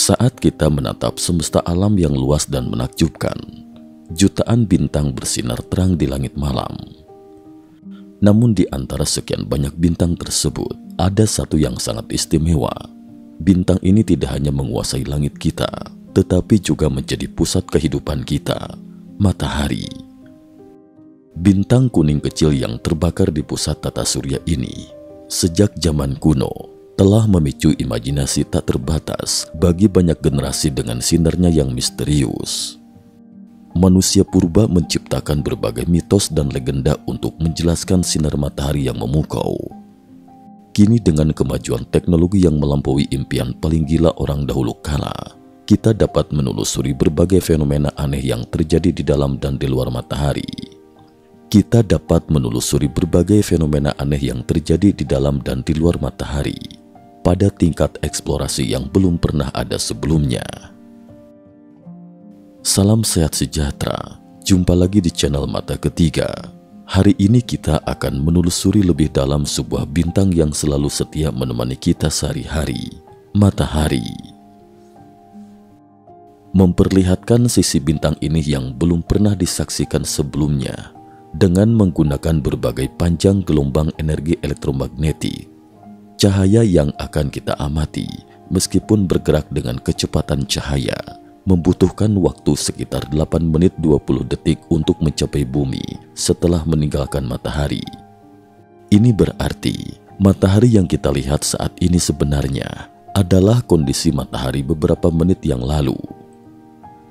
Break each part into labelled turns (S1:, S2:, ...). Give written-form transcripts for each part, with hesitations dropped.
S1: Saat kita menatap semesta alam yang luas dan menakjubkan, jutaan bintang bersinar terang di langit malam. Namun di antara sekian banyak bintang tersebut, ada satu yang sangat istimewa. Bintang ini tidak hanya menguasai langit kita, tetapi juga menjadi pusat kehidupan kita, matahari. Bintang kuning kecil yang terbakar di pusat tata surya ini, sejak zaman kuno, telah memicu imajinasi tak terbatas bagi banyak generasi dengan sinarnya yang misterius. Manusia purba menciptakan berbagai mitos dan legenda untuk menjelaskan sinar matahari yang memukau. Kini dengan kemajuan teknologi yang melampaui impian paling gila orang dahulu kala, kita dapat menelusuri berbagai fenomena aneh yang terjadi di dalam dan di luar matahari. Kita dapat menelusuri berbagai fenomena aneh yang terjadi di dalam dan di luar matahari pada tingkat eksplorasi yang belum pernah ada sebelumnya. Salam sehat sejahtera, jumpa lagi di channel Mata Ketiga. Hari ini kita akan menelusuri lebih dalam sebuah bintang yang selalu setia menemani kita sehari-hari, matahari. Memperlihatkan sisi bintang ini yang belum pernah disaksikan sebelumnya dengan menggunakan berbagai panjang gelombang energi elektromagnetik. Cahaya yang akan kita amati, meskipun bergerak dengan kecepatan cahaya, membutuhkan waktu sekitar 8 menit 20 detik untuk mencapai bumi setelah meninggalkan matahari. Ini berarti matahari yang kita lihat saat ini sebenarnya adalah kondisi matahari beberapa menit yang lalu.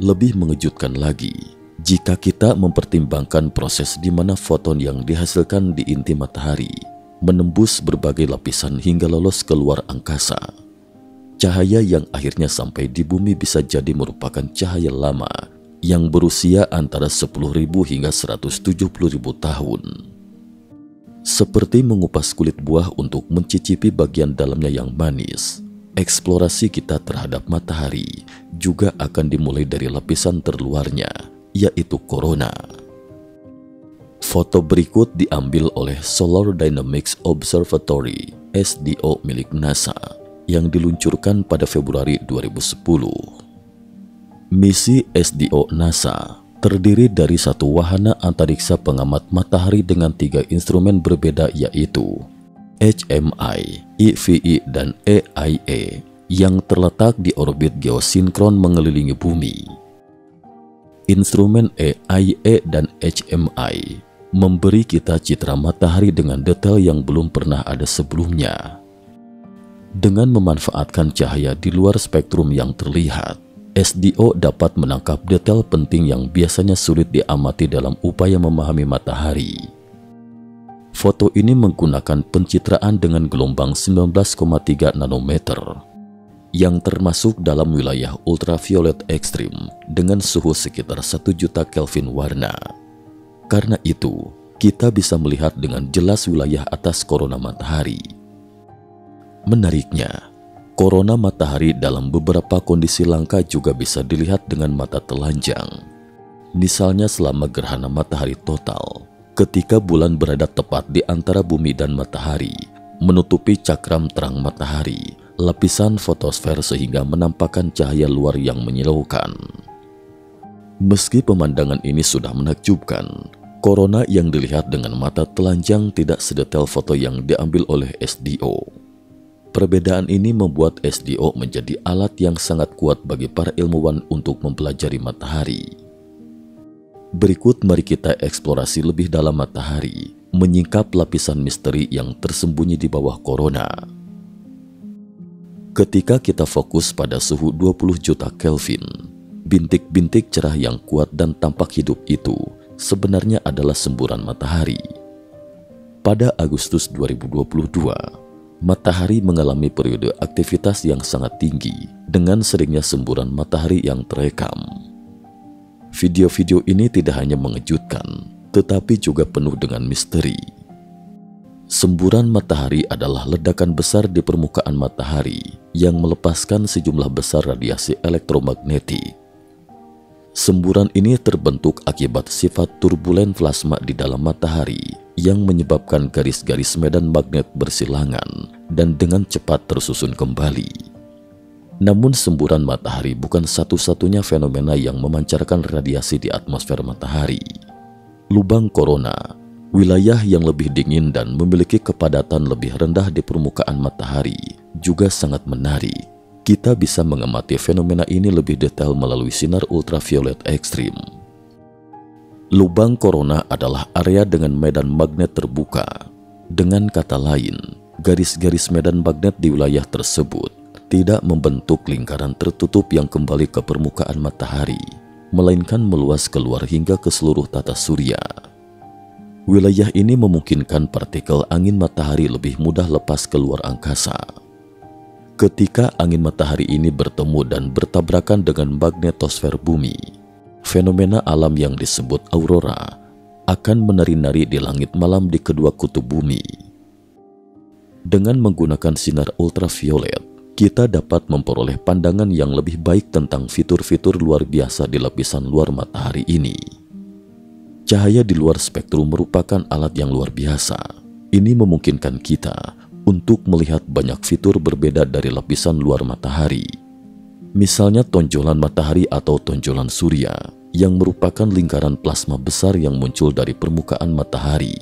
S1: Lebih mengejutkan lagi, jika kita mempertimbangkan proses di mana foton yang dihasilkan di inti matahari menembus berbagai lapisan hingga lolos keluar angkasa. Cahaya yang akhirnya sampai di bumi bisa jadi merupakan cahaya lama yang berusia antara 10.000 hingga 170.000 tahun. Seperti mengupas kulit buah untuk mencicipi bagian dalamnya yang manis, eksplorasi kita terhadap matahari juga akan dimulai dari lapisan terluarnya, yaitu korona. Foto berikut diambil oleh Solar Dynamics Observatory (SDO) milik NASA yang diluncurkan pada Februari 2010. Misi SDO NASA terdiri dari satu wahana antariksa pengamat matahari dengan 3 instrumen berbeda, yaitu HMI, EVE, dan AIA yang terletak di orbit geosinkron mengelilingi bumi. Instrumen AIA dan HMI memberi kita citra matahari dengan detail yang belum pernah ada sebelumnya. Dengan memanfaatkan cahaya di luar spektrum yang terlihat, SDO dapat menangkap detail penting yang biasanya sulit diamati dalam upaya memahami matahari. Foto ini menggunakan pencitraan dengan gelombang 19,3 nanometer yang termasuk dalam wilayah ultraviolet ekstrim dengan suhu sekitar 1 juta Kelvin warna. Karena itu, kita bisa melihat dengan jelas wilayah atas korona matahari. Menariknya, korona matahari dalam beberapa kondisi langka juga bisa dilihat dengan mata telanjang. Misalnya selama gerhana matahari total, ketika bulan berada tepat di antara bumi dan matahari, menutupi cakram terang matahari, lapisan fotosfer sehingga menampakkan cahaya luar yang menyilaukan. Meski pemandangan ini sudah menakjubkan, korona yang dilihat dengan mata telanjang tidak sedetail foto yang diambil oleh SDO. Perbedaan ini membuat SDO menjadi alat yang sangat kuat bagi para ilmuwan untuk mempelajari matahari. Berikut mari kita eksplorasi lebih dalam matahari, menyingkap lapisan misteri yang tersembunyi di bawah korona. Ketika kita fokus pada suhu 20 juta Kelvin, bintik-bintik cerah yang kuat dan tampak hidup itu sebenarnya adalah semburan matahari. Pada Agustus 2022, matahari mengalami periode aktivitas yang sangat tinggi dengan seringnya semburan matahari yang terekam. Video-video ini tidak hanya mengejutkan, tetapi juga penuh dengan misteri. Semburan matahari adalah ledakan besar di permukaan matahari yang melepaskan sejumlah besar radiasi elektromagnetik. Semburan ini terbentuk akibat sifat turbulen plasma di dalam matahari yang menyebabkan garis-garis medan magnet bersilangan dan dengan cepat tersusun kembali. Namun semburan matahari bukan satu-satunya fenomena yang memancarkan radiasi di atmosfer matahari. Lubang korona, wilayah yang lebih dingin dan memiliki kepadatan lebih rendah di permukaan matahari, juga sangat menarik. Kita bisa mengamati fenomena ini lebih detail melalui sinar ultraviolet ekstrim. Lubang korona adalah area dengan medan magnet terbuka. Dengan kata lain, garis-garis medan magnet di wilayah tersebut tidak membentuk lingkaran tertutup yang kembali ke permukaan matahari, melainkan meluas keluar hingga ke seluruh tata surya. Wilayah ini memungkinkan partikel angin matahari lebih mudah lepas keluar angkasa. Ketika angin matahari ini bertemu dan bertabrakan dengan magnetosfer bumi, fenomena alam yang disebut aurora akan menari-nari di langit malam di kedua kutub bumi. Dengan menggunakan sinar ultraviolet, kita dapat memperoleh pandangan yang lebih baik tentang fitur-fitur luar biasa di lapisan luar matahari ini. Cahaya di luar spektrum merupakan alat yang luar biasa. Ini memungkinkan kita untuk melihat banyak fitur berbeda dari lapisan luar matahari. Misalnya tonjolan matahari atau tonjolan surya, yang merupakan lingkaran plasma besar yang muncul dari permukaan matahari.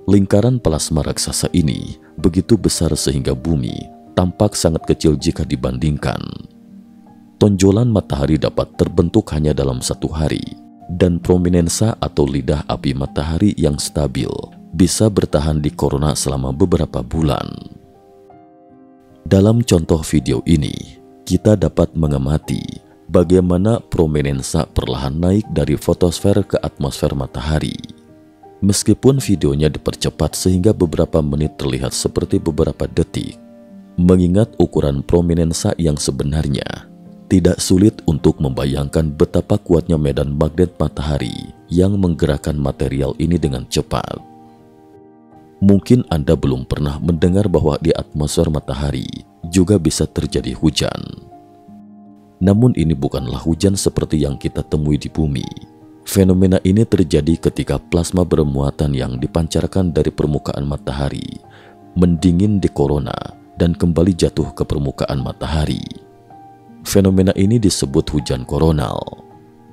S1: Lingkaran plasma raksasa ini begitu besar sehingga bumi tampak sangat kecil jika dibandingkan. Tonjolan matahari dapat terbentuk hanya dalam satu hari, dan prominensa atau lidah api matahari yang stabil bisa bertahan di korona selama beberapa bulan. Dalam contoh video ini, kita dapat mengamati bagaimana prominensa perlahan naik dari fotosfer ke atmosfer matahari. Meskipun videonya dipercepat sehingga beberapa menit terlihat seperti beberapa detik, mengingat ukuran prominensa yang sebenarnya, tidak sulit untuk membayangkan betapa kuatnya medan magnet matahari yang menggerakkan material ini dengan cepat. Mungkin Anda belum pernah mendengar bahwa di atmosfer matahari juga bisa terjadi hujan. Namun ini bukanlah hujan seperti yang kita temui di bumi. Fenomena ini terjadi ketika plasma bermuatan yang dipancarkan dari permukaan matahari mendingin di korona dan kembali jatuh ke permukaan matahari. Fenomena ini disebut hujan koronal.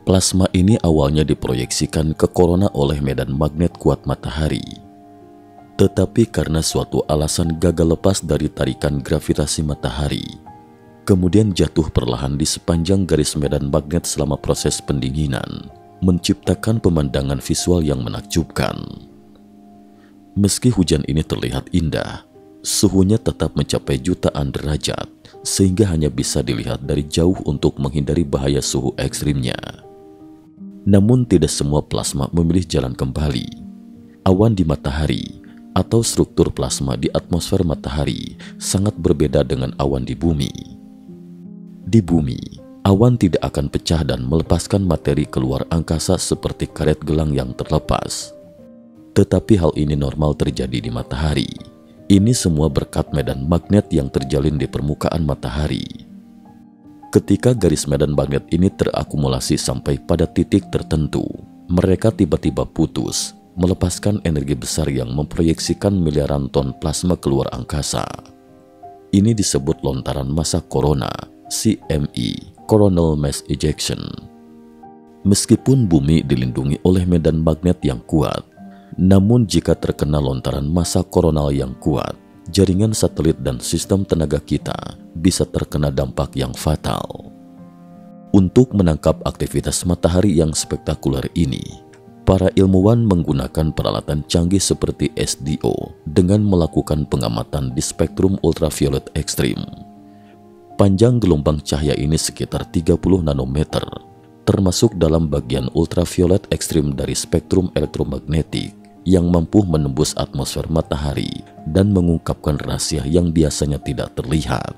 S1: Plasma ini awalnya diproyeksikan ke korona oleh medan magnet kuat matahari. Tetapi karena suatu alasan gagal lepas dari tarikan gravitasi matahari, kemudian jatuh perlahan di sepanjang garis medan magnet selama proses pendinginan, menciptakan pemandangan visual yang menakjubkan. Meski hujan ini terlihat indah, suhunya tetap mencapai jutaan derajat, sehingga hanya bisa dilihat dari jauh untuk menghindari bahaya suhu ekstrimnya. Namun tidak semua plasma memilih jalan kembali. Awan di matahari atau struktur plasma di atmosfer matahari sangat berbeda dengan awan di bumi. Di bumi, awan tidak akan pecah dan melepaskan materi keluar angkasa seperti karet gelang yang terlepas. Tetapi hal ini normal terjadi di matahari. Ini semua berkat medan magnet yang terjalin di permukaan matahari. Ketika garis medan magnet ini terakumulasi sampai pada titik tertentu, mereka tiba-tiba putus, melepaskan energi besar yang memproyeksikan miliaran ton plasma keluar angkasa. Ini disebut lontaran massa korona, CME, Coronal Mass Ejection. Meskipun bumi dilindungi oleh medan magnet yang kuat, namun jika terkena lontaran massa koronal yang kuat, jaringan satelit dan sistem tenaga kita bisa terkena dampak yang fatal. Untuk menangkap aktivitas matahari yang spektakuler ini, para ilmuwan menggunakan peralatan canggih seperti SDO dengan melakukan pengamatan di spektrum ultraviolet ekstrim. Panjang gelombang cahaya ini sekitar 30 nanometer, termasuk dalam bagian ultraviolet ekstrim dari spektrum elektromagnetik yang mampu menembus atmosfer matahari dan mengungkapkan rahasia yang biasanya tidak terlihat.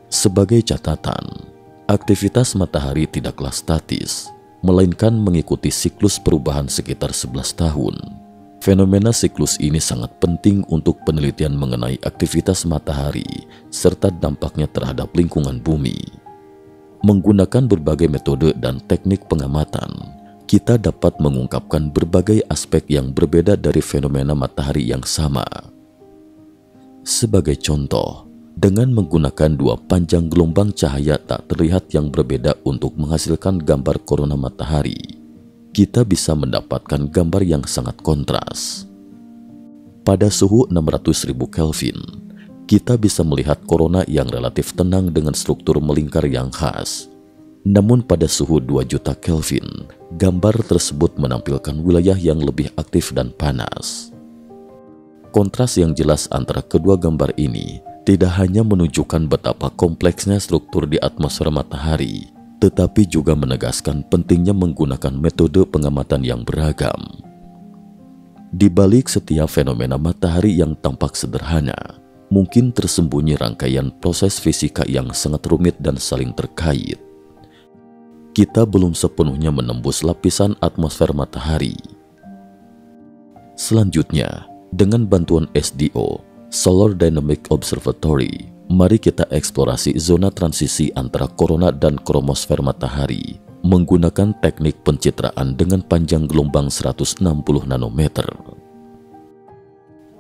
S1: Sebagai catatan, aktivitas matahari tidaklah statis, melainkan mengikuti siklus perubahan sekitar 11 tahun. Fenomena siklus ini sangat penting untuk penelitian mengenai aktivitas matahari serta dampaknya terhadap lingkungan bumi. Menggunakan berbagai metode dan teknik pengamatan, kita dapat mengungkapkan berbagai aspek yang berbeda dari fenomena matahari yang sama. Sebagai contoh, Dengan menggunakan dua panjang gelombang cahaya tak terlihat yang berbeda untuk menghasilkan gambar korona matahari, kita bisa mendapatkan gambar yang sangat kontras. Pada suhu 600.000 Kelvin, kita bisa melihat korona yang relatif tenang dengan struktur melingkar yang khas. Namun pada suhu 2 juta Kelvin, gambar tersebut menampilkan wilayah yang lebih aktif dan panas. Kontras yang jelas antara kedua gambar ini tidak hanya menunjukkan betapa kompleksnya struktur di atmosfer matahari, tetapi juga menegaskan pentingnya menggunakan metode pengamatan yang beragam. Di balik setiap fenomena matahari yang tampak sederhana, mungkin tersembunyi rangkaian proses fisika yang sangat rumit dan saling terkait. Kita belum sepenuhnya menembus lapisan atmosfer matahari. Selanjutnya, dengan bantuan SDO, Solar Dynamic Observatory, mari kita eksplorasi zona transisi antara korona dan kromosfer matahari menggunakan teknik pencitraan dengan panjang gelombang 160 nanometer.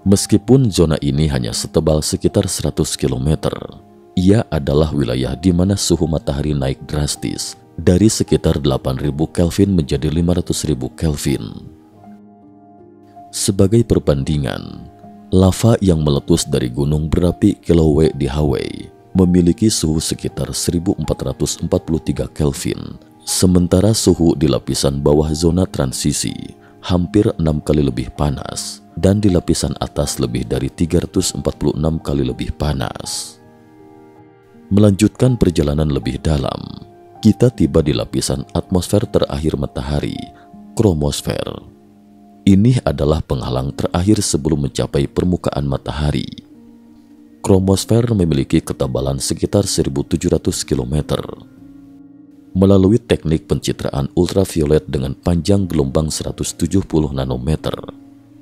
S1: Meskipun zona ini hanya setebal sekitar 100 km, ia adalah wilayah di mana suhu matahari naik drastis dari sekitar 8.000 Kelvin menjadi 500.000 Kelvin. Sebagai perbandingan, lava yang meletus dari gunung berapi Kilauea di Hawaii memiliki suhu sekitar 1443 Kelvin, sementara suhu di lapisan bawah zona transisi hampir 6 kali lebih panas dan di lapisan atas lebih dari 346 kali lebih panas. Melanjutkan perjalanan lebih dalam, kita tiba di lapisan atmosfer terakhir matahari, kromosfer. Ini adalah penghalang terakhir sebelum mencapai permukaan matahari. Kromosfer memiliki ketebalan sekitar 1.700 km. Melalui teknik pencitraan ultraviolet dengan panjang gelombang 170 nanometer,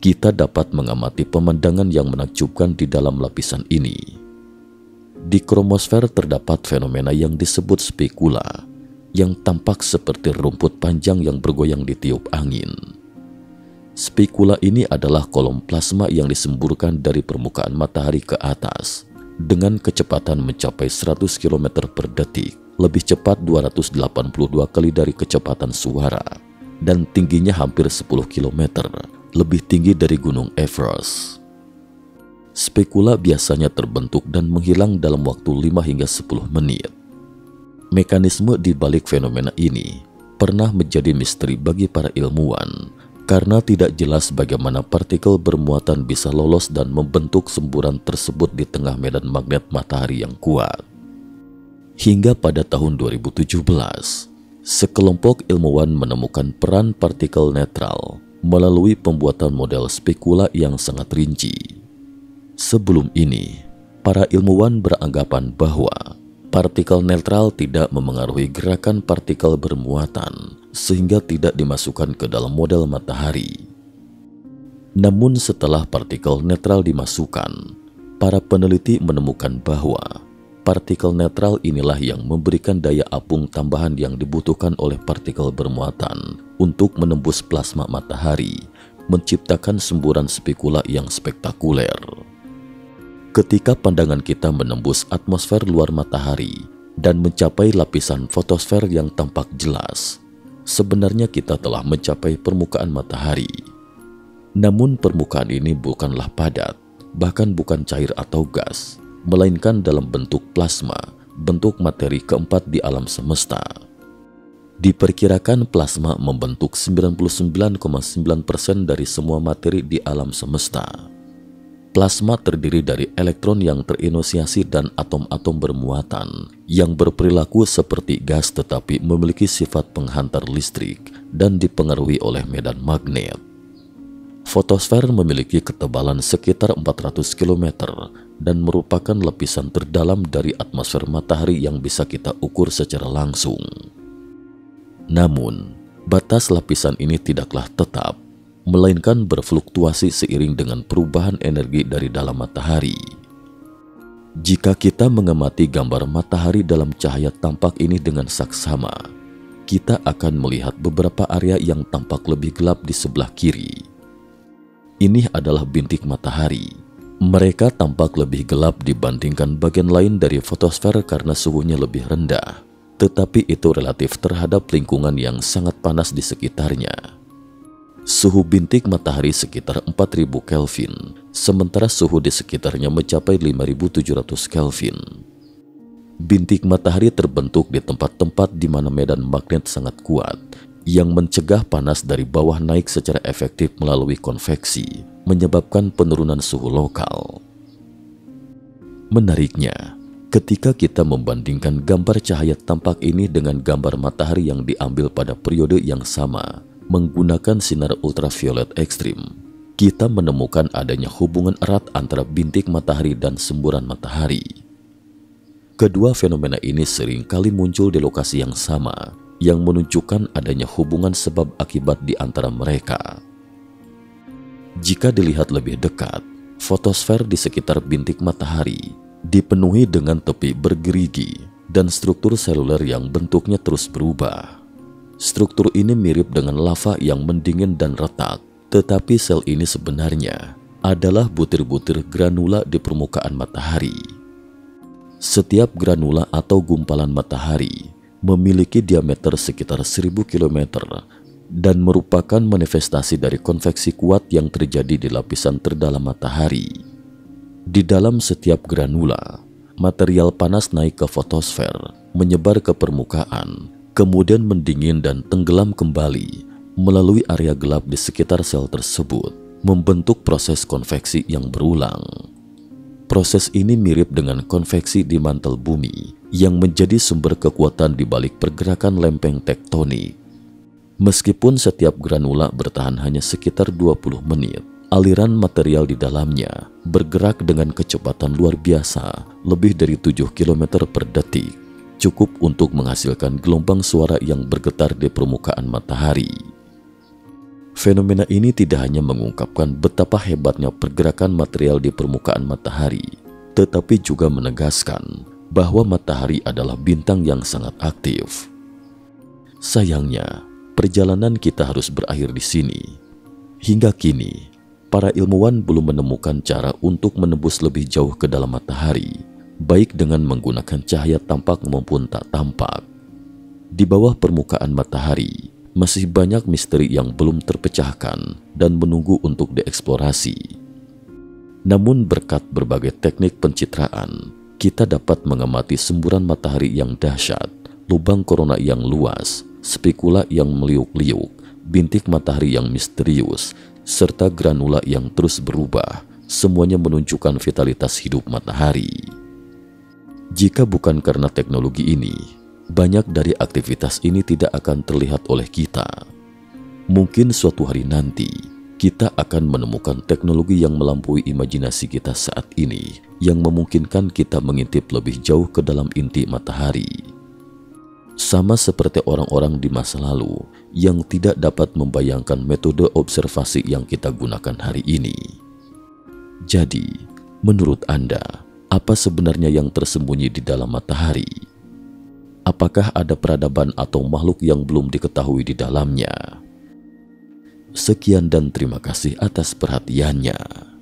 S1: kita dapat mengamati pemandangan yang menakjubkan di dalam lapisan ini. Di kromosfer terdapat fenomena yang disebut spekula, yang tampak seperti rumput panjang yang bergoyang ditiup angin. Spekula ini adalah kolom plasma yang disemburkan dari permukaan matahari ke atas dengan kecepatan mencapai 100 km per detik, lebih cepat 282 kali dari kecepatan suara, dan tingginya hampir 10 km, lebih tinggi dari Gunung Everest. Spekula biasanya terbentuk dan menghilang dalam waktu 5 hingga 10 menit. Mekanisme di balik fenomena ini pernah menjadi misteri bagi para ilmuwan, karena tidak jelas bagaimana partikel bermuatan bisa lolos dan membentuk semburan tersebut di tengah medan magnet matahari yang kuat. Hingga pada tahun 2017, sekelompok ilmuwan menemukan peran partikel netral melalui pembuatan model spekula yang sangat rinci. Sebelum ini, para ilmuwan beranggapan bahwa partikel netral tidak memengaruhi gerakan partikel bermuatan, sehingga tidak dimasukkan ke dalam model matahari. Namun setelah partikel netral dimasukkan, para peneliti menemukan bahwa partikel netral inilah yang memberikan daya apung tambahan yang dibutuhkan oleh partikel bermuatan untuk menembus plasma matahari, menciptakan semburan spekula yang spektakuler. Ketika pandangan kita menembus atmosfer luar matahari dan mencapai lapisan fotosfer yang tampak jelas, sebenarnya kita telah mencapai permukaan matahari. Namun permukaan ini bukanlah padat, bahkan bukan cair atau gas, melainkan dalam bentuk plasma, bentuk materi keempat di alam semesta. Diperkirakan plasma membentuk 99,9% dari semua materi di alam semesta. Plasma terdiri dari elektron yang terioniasi dan atom-atom bermuatan yang berperilaku seperti gas tetapi memiliki sifat penghantar listrik dan dipengaruhi oleh medan magnet. Fotosfer memiliki ketebalan sekitar 400 km dan merupakan lapisan terdalam dari atmosfer matahari yang bisa kita ukur secara langsung. Namun, batas lapisan ini tidaklah tetap, melainkan berfluktuasi seiring dengan perubahan energi dari dalam matahari. Jika kita mengamati gambar matahari dalam cahaya tampak ini dengan saksama, kita akan melihat beberapa area yang tampak lebih gelap di sebelah kiri. Ini adalah bintik matahari, Mereka tampak lebih gelap dibandingkan bagian lain dari fotosfer karena suhunya lebih rendah, tetapi itu relatif terhadap lingkungan yang sangat panas di sekitarnya. Suhu bintik matahari sekitar 4000 Kelvin, sementara suhu di sekitarnya mencapai 5700 Kelvin. Bintik matahari terbentuk di tempat-tempat di mana medan magnet sangat kuat, yang mencegah panas dari bawah naik secara efektif melalui konveksi, menyebabkan penurunan suhu lokal. Menariknya, ketika kita membandingkan gambar cahaya tampak ini dengan gambar matahari yang diambil pada periode yang sama menggunakan sinar ultraviolet ekstrim, kita menemukan adanya hubungan erat antara bintik matahari dan semburan matahari. Kedua fenomena ini sering kali muncul di lokasi yang sama, yang menunjukkan adanya hubungan sebab akibat di antara mereka. Jika dilihat lebih dekat, fotosfer di sekitar bintik matahari dipenuhi dengan tepi bergerigi dan struktur seluler yang bentuknya terus berubah. Struktur ini mirip dengan lava yang mendingin dan retak, tetapi sel ini sebenarnya adalah butir-butir granula di permukaan matahari. Setiap granula atau gumpalan matahari memiliki diameter sekitar 1000 km dan merupakan manifestasi dari konveksi kuat yang terjadi di lapisan terdalam matahari. Di dalam setiap granula, material panas naik ke fotosfer, menyebar ke permukaan, kemudian mendingin dan tenggelam kembali melalui area gelap di sekitar sel tersebut, membentuk proses konveksi yang berulang. Proses ini mirip dengan konveksi di mantel bumi yang menjadi sumber kekuatan di balik pergerakan lempeng tektonik. Meskipun setiap granula bertahan hanya sekitar 20 menit, aliran material di dalamnya bergerak dengan kecepatan luar biasa, lebih dari 7 km per detik, cukup untuk menghasilkan gelombang suara yang bergetar di permukaan matahari. Fenomena ini tidak hanya mengungkapkan betapa hebatnya pergerakan material di permukaan matahari, tetapi juga menegaskan bahwa matahari adalah bintang yang sangat aktif. Sayangnya, perjalanan kita harus berakhir di sini. Hingga kini, para ilmuwan belum menemukan cara untuk menembus lebih jauh ke dalam matahari, baik dengan menggunakan cahaya tampak maupun tak tampak. Di bawah permukaan matahari, masih banyak misteri yang belum terpecahkan dan menunggu untuk dieksplorasi. Namun berkat berbagai teknik pencitraan, kita dapat mengamati semburan matahari yang dahsyat, lubang korona yang luas, spekula yang meliuk-liuk, bintik matahari yang misterius, serta granula yang terus berubah. Semuanya menunjukkan vitalitas hidup matahari. Jika bukan karena teknologi ini, banyak dari aktivitas ini tidak akan terlihat oleh kita. Mungkin suatu hari nanti, kita akan menemukan teknologi yang melampaui imajinasi kita saat ini, yang memungkinkan kita mengintip lebih jauh ke dalam inti matahari. Sama seperti orang-orang di masa lalu yang tidak dapat membayangkan metode observasi yang kita gunakan hari ini. Jadi, menurut Anda, apa sebenarnya yang tersembunyi di dalam matahari? Apakah ada peradaban atau makhluk yang belum diketahui di dalamnya? Sekian dan terima kasih atas perhatiannya.